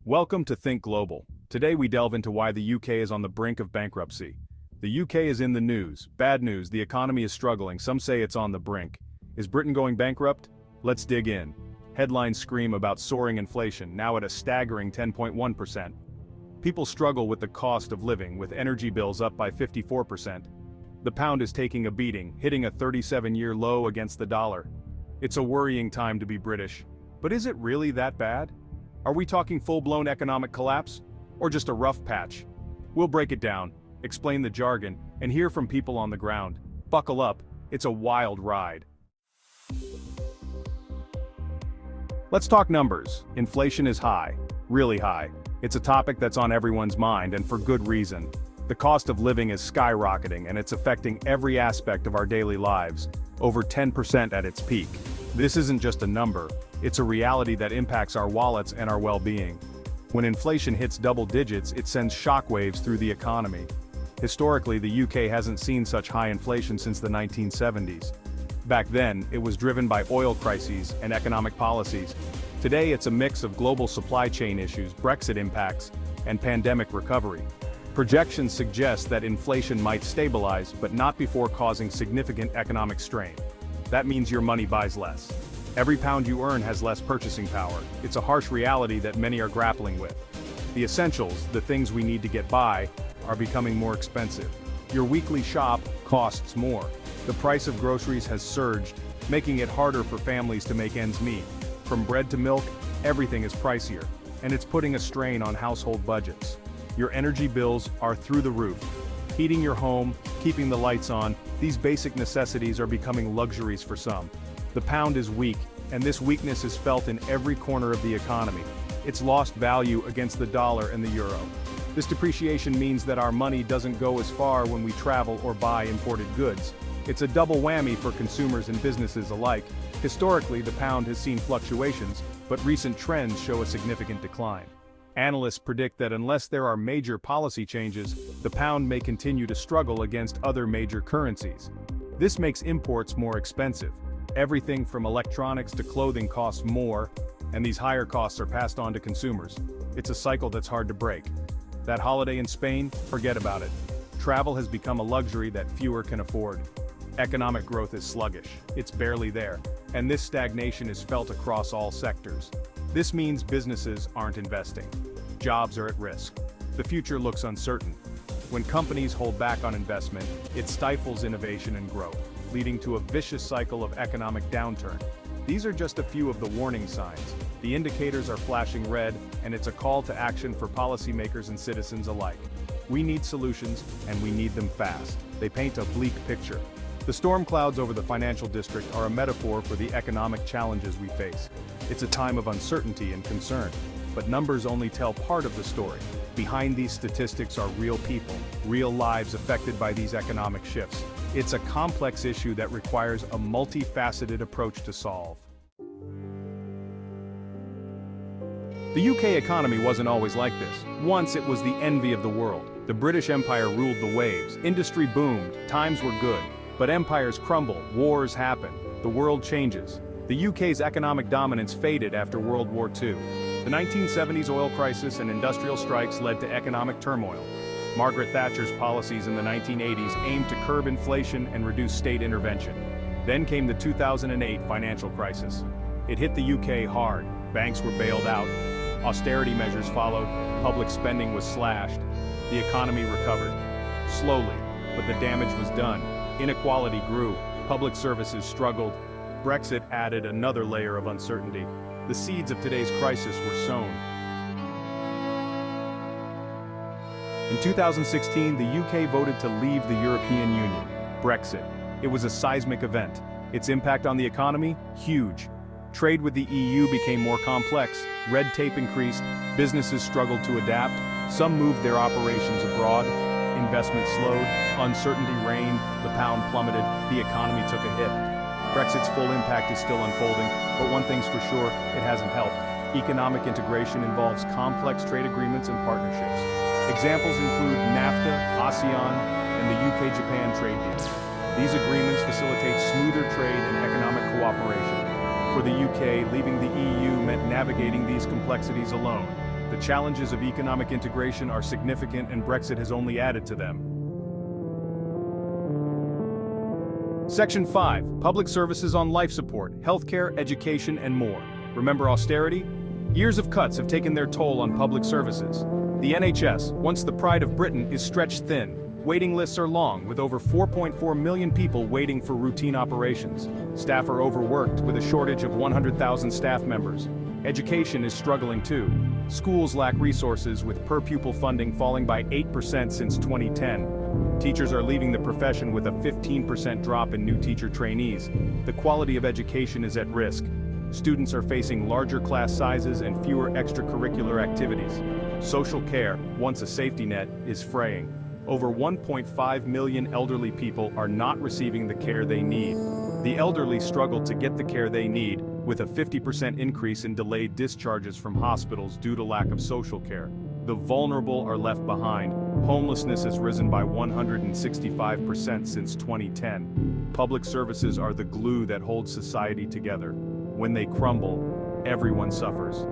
Welcome to Think Global. Today we delve into why the UK is on the brink of bankruptcy. The UK is in the news. Bad news, the economy is struggling. Some say it's on the brink. Is Britain going bankrupt? Let's dig in. Headlines scream about soaring inflation, now at a staggering 10.1%. People struggle with the cost of living, with energy bills up by 54%. The pound is taking a beating, hitting a 37-year low against the dollar. It's a worrying time to be British. But is it really that bad? Are we talking full-blown economic collapse? Or just a rough patch? We'll break it down, explain the jargon, and hear from people on the ground. Buckle up, it's a wild ride. Let's talk numbers. Inflation is high, really high. It's a topic that's on everyone's mind, and for good reason. The cost of living is skyrocketing, and it's affecting every aspect of our daily lives, over 10% at its peak. This isn't just a number, it's a reality that impacts our wallets and our well-being. When inflation hits double digits, it sends shockwaves through the economy. Historically, the UK hasn't seen such high inflation since the 1970s. Back then, it was driven by oil crises and economic policies. Today, it's a mix of global supply chain issues, Brexit impacts, and pandemic recovery. Projections suggest that inflation might stabilize, but not before causing significant economic strain. That means your money buys less. Every pound you earn has less purchasing power. It's a harsh reality that many are grappling with. The essentials, the things we need to get by, are becoming more expensive. Your weekly shop costs more. The price of groceries has surged, making it harder for families to make ends meet. From bread to milk, everything is pricier, and it's putting a strain on household budgets. Your energy bills are through the roof. Heating your home, keeping the lights on, these basic necessities are becoming luxuries for some. The pound is weak, and this weakness is felt in every corner of the economy. It's lost value against the dollar and the euro. This depreciation means that our money doesn't go as far when we travel or buy imported goods. It's a double whammy for consumers and businesses alike. Historically, the pound has seen fluctuations, but recent trends show a significant decline. Analysts predict that unless there are major policy changes, the pound may continue to struggle against other major currencies. This makes imports more expensive. Everything from electronics to clothing costs more, and these higher costs are passed on to consumers. It's a cycle that's hard to break. That holiday in Spain? Forget about it. Travel has become a luxury that fewer can afford. Economic growth is sluggish. It's barely there, and this stagnation is felt across all sectors. This means businesses aren't investing. Jobs are at risk. The future looks uncertain. When companies hold back on investment, it stifles innovation and growth, leading to a vicious cycle of economic downturn. These are just a few of the warning signs. The indicators are flashing red, and it's a call to action for policymakers and citizens alike. We need solutions, and we need them fast. They paint a bleak picture. The storm clouds over the financial district are a metaphor for the economic challenges we face. It's a time of uncertainty and concern. But numbers only tell part of the story. Behind these statistics are real people, real lives affected by these economic shifts. It's a complex issue that requires a multifaceted approach to solve. The UK economy wasn't always like this. Once it was the envy of the world. The British Empire ruled the waves. Industry boomed, times were good. But empires crumble, wars happen, the world changes. The UK's economic dominance faded after World War II. The 1970s oil crisis and industrial strikes led to economic turmoil. Margaret Thatcher's policies in the 1980s aimed to curb inflation and reduce state intervention. Then came the 2008 financial crisis. It hit the UK hard. Banks were bailed out. Austerity measures followed. Public spending was slashed. The economy recovered. Slowly, but the damage was done. Inequality grew. Public services struggled. Brexit added another layer of uncertainty. The seeds of today's crisis were sown. In 2016, the UK voted to leave the European Union. Brexit. It was a seismic event. Its impact on the economy? Huge. Trade with the EU became more complex. Red tape increased. Businesses struggled to adapt. Some moved their operations abroad. Investment slowed. Uncertainty reigned. The pound plummeted. The economy took a hit. Brexit's full impact is still unfolding, but one thing's for sure, it hasn't helped. Economic integration involves complex trade agreements and partnerships. Examples include NAFTA, ASEAN, and the UK-Japan trade deal. These agreements facilitate smoother trade and economic cooperation. For the UK, leaving the EU meant navigating these complexities alone. The challenges of economic integration are significant and Brexit has only added to them. Section 5. Public services on life support, healthcare, education, and more. Remember austerity? Years of cuts have taken their toll on public services. The NHS, once the pride of Britain, is stretched thin. Waiting lists are long, with over 4.4 million people waiting for routine operations. Staff are overworked, with a shortage of 100,000 staff members. Education is struggling too. Schools lack resources, with per-pupil funding falling by 8% since 2010. Teachers are leaving the profession with a 15% drop in new teacher trainees. The quality of education is at risk. Students are facing larger class sizes and fewer extracurricular activities. Social care, once a safety net, is fraying. Over 1.5 million elderly people are not receiving the care they need. The elderly struggle to get the care they need, with a 50% increase in delayed discharges from hospitals due to lack of social care. The vulnerable are left behind. Homelessness has risen by 165% since 2010. Public services are the glue that holds society together. When they crumble, everyone suffers.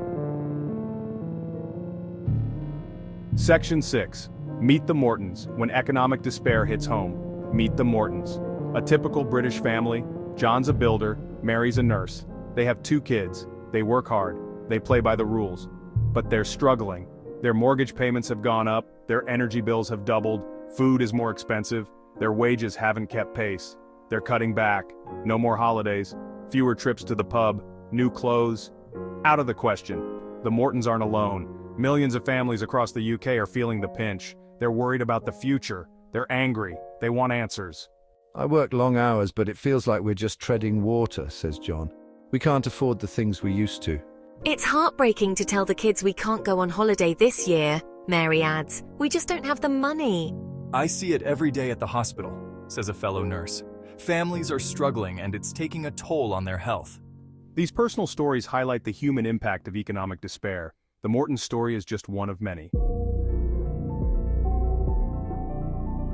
Section 6. Meet the Mortons. When economic despair hits home, meet the Mortons. A typical British family. John's a builder, Mary's a nurse. They have 2 kids. They work hard. They play by the rules. But they're struggling. Their mortgage payments have gone up, their energy bills have doubled, food is more expensive, their wages haven't kept pace. They're cutting back. No more holidays, fewer trips to the pub, new clothes. Out of the question. The Mortons aren't alone. Millions of families across the UK are feeling the pinch. They're worried about the future. They're angry. They want answers. I work long hours, but it feels like we're just treading water, says John. We can't afford the things we used to. It's heartbreaking to tell the kids we can't go on holiday this year, Mary adds. We just don't have the money. I see it every day at the hospital, says a fellow nurse. Families are struggling and it's taking a toll on their health. These personal stories highlight the human impact of economic despair. The Mortons story is just one of many.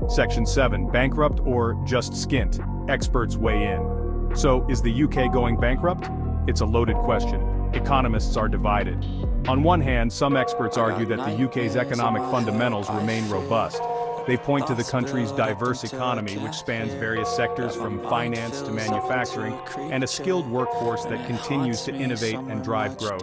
Section 7. Bankrupt or just skint? Experts weigh in. So, is the UK going bankrupt? It's a loaded question. Economists are divided. On one hand, some experts argue that the UK's economic fundamentals remain robust. They point to the country's diverse economy, which spans various sectors from finance to manufacturing, and a skilled workforce that continues to innovate and drive growth.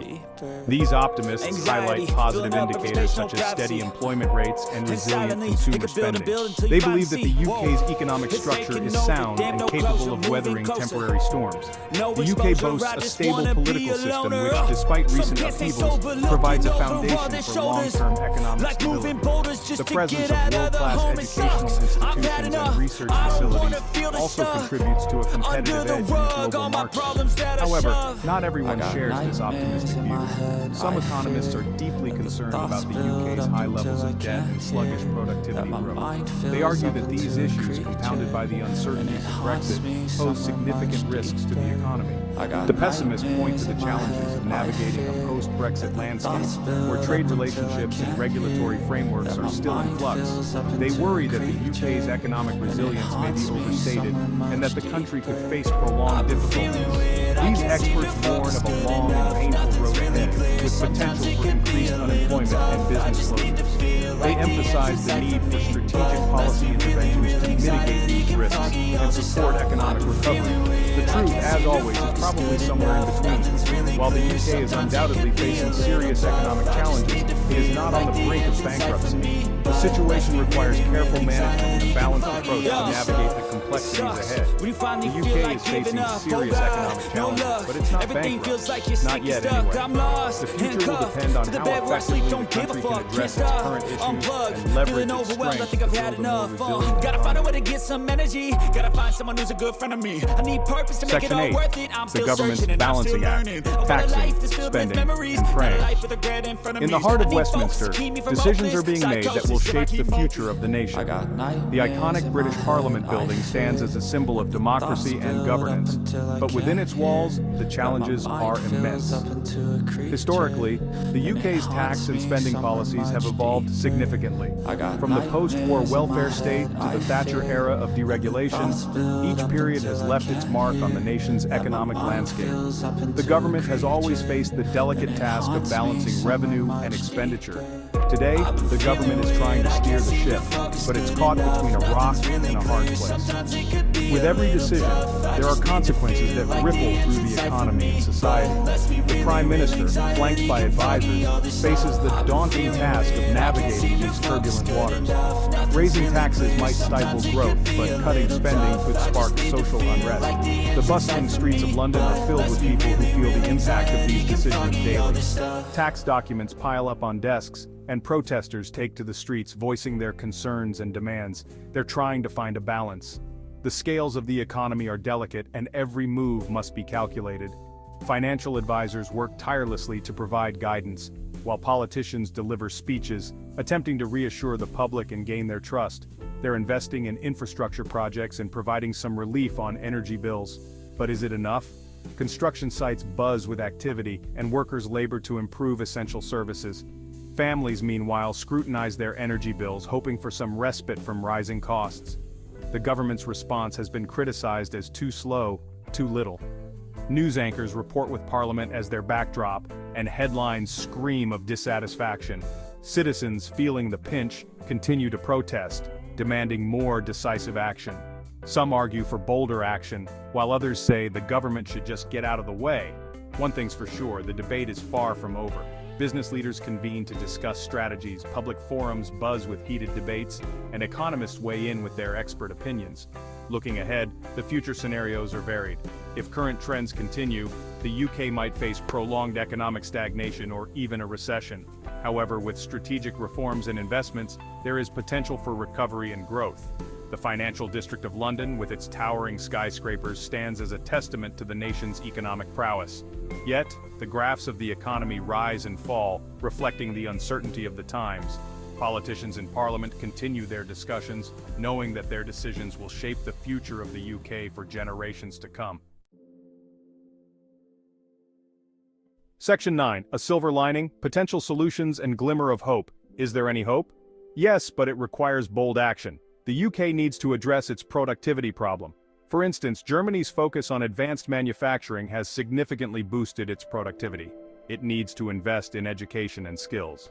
These optimists highlight positive indicators such as steady employment rates and resilient consumer spending. They believe that the UK's economic structure is sound and capable of weathering temporary storms. The UK boasts a stable political system which, despite recent upheavals, provides a foundation for long-term economic stability. The presence of world-class educational institutions and research facilities also contributes to a competitive edge in the global market. However, not everyone shares this optimistic view. Some economists are deeply concerned about the UK's high levels of debt and sluggish productivity growth. They argue that these issues, compounded by the uncertainties of Brexit, pose significant risks to the economy. The pessimists point to the challenges of navigating a post-Brexit landscape, where trade relationships and regulatory frameworks are still in flux. They worry that the UK's economic resilience may be overstated and that the country could face prolonged difficulties. These experts warn of a long and painful road ahead, with potential for increased unemployment and business closures. They emphasize the need for strategic policy interventions to mitigate these risks and support economic recovery. The truth, as always, is probably somewhere in between. While the UK is undoubtedly facing serious economic challenges, it is not on the brink of bankruptcy. The situation requires careful management and a balanced approach to navigate the complexities ahead. The UK is facing serious economic challenges, but it's not bankrupt. Not yet, anyway. The future will depend on how effectively the country can address its current issues and leverage its strengths to build a more resilient Gotta find a way to get some energy. Gotta find someone who's a good friend of me. I need purpose to make it all worth it. I'm still searching and I'm still learning. Taxing, spending, and praying. In the heart of Westminster, decisions are being made that will shape shape the future of the nation. The iconic British Parliament building stands as a symbol of democracy and governance, but within its walls, the challenges are immense. Historically, the UK's tax and spending policies have evolved significantly. From the post-war welfare state to the Thatcher era of deregulation, each period has left its mark on the nation's economic landscape. The government has always faced the delicate task of balancing revenue and expenditure. Today, the government is trying to steer the ship, but it's caught between a rock and a hard place. With every decision, there are consequences that ripple through the economy and society. The Prime Minister, flanked by advisors, faces the daunting task of navigating these turbulent waters. Raising taxes might stifle growth, but cutting spending could spark social unrest. The bustling streets of London are filled with people who feel the impact of these decisions daily. Tax documents pile up on desks, and protesters take to the streets voicing their concerns and demands. They're trying to find a balance. The scales of the economy are delicate, and every move must be calculated. Financial advisors work tirelessly to provide guidance, while politicians deliver speeches, attempting to reassure the public and gain their trust. They're investing in infrastructure projects and providing some relief on energy bills. But is it enough? Construction sites buzz with activity, and workers labor to improve essential services. Families, meanwhile, scrutinize their energy bills, hoping for some respite from rising costs. The government's response has been criticized as too slow, too little. News anchors report with Parliament as their backdrop, and headlines scream of dissatisfaction. Citizens, feeling the pinch, continue to protest, demanding more decisive action. Some argue for bolder action, while others say the government should just get out of the way. One thing's for sure, the debate is far from over. Business leaders convene to discuss strategies, public forums buzz with heated debates, and economists weigh in with their expert opinions. Looking ahead, the future scenarios are varied. If current trends continue, the UK might face prolonged economic stagnation or even a recession. However, with strategic reforms and investments, there is potential for recovery and growth. The financial district of London, with its towering skyscrapers, stands as a testament to the nation's economic prowess. Yet, the graphs of the economy rise and fall, reflecting the uncertainty of the times. Politicians in Parliament continue their discussions, knowing that their decisions will shape the future of the UK for generations to come. Section 9. A silver lining, potential solutions and glimmer of hope. Is there any hope? Yes, but it requires bold action. The UK needs to address its productivity problem. For instance, Germany's focus on advanced manufacturing has significantly boosted its productivity. It needs to invest in education and skills.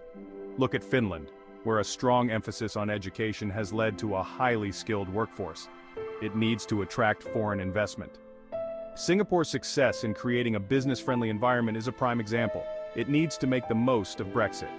Look at Finland, where a strong emphasis on education has led to a highly skilled workforce. It needs to attract foreign investment. Singapore's success in creating a business-friendly environment is a prime example. It needs to make the most of Brexit.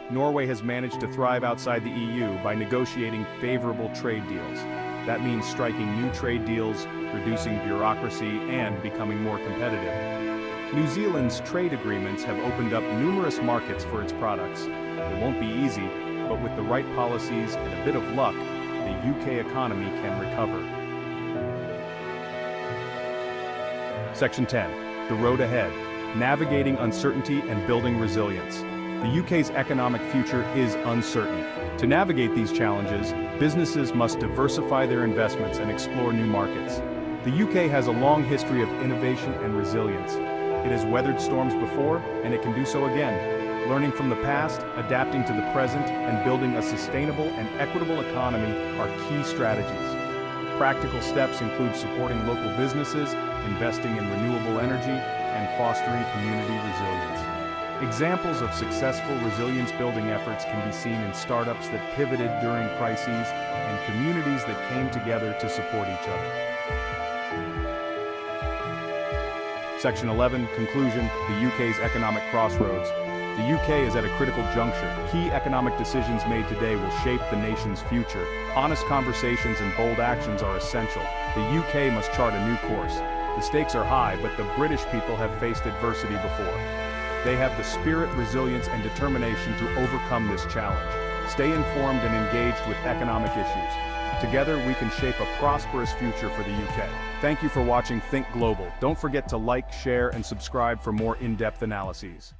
Norway has managed to thrive outside the EU by negotiating favorable trade deals. That means striking new trade deals, reducing bureaucracy, and becoming more competitive. New Zealand's trade agreements have opened up numerous markets for its products. It won't be easy, but with the right policies and a bit of luck, the UK economy can recover. Section 10. The road ahead. Navigating uncertainty and building resilience. The UK's economic future is uncertain. To navigate these challenges, businesses must diversify their investments and explore new markets. The UK has a long history of innovation and resilience. It has weathered storms before, and it can do so again. Learning from the past, adapting to the present, and building a sustainable and equitable economy are key strategies. Practical steps include supporting local businesses, investing in renewable energy, and fostering community resilience. Examples of successful resilience-building efforts can be seen in startups that pivoted during crises and communities that came together to support each other. Section 11, Conclusion, the UK's economic crossroads. The UK is at a critical juncture. Key economic decisions made today will shape the nation's future. Honest conversations and bold actions are essential. The UK must chart a new course. The stakes are high, but the British people have faced adversity before. They have the spirit, resilience, and determination to overcome this challenge. Stay informed and engaged with economic issues. Together, we can shape a prosperous future for the UK. Thank you for watching Think Global. Don't forget to like, share, and subscribe for more in-depth analyses.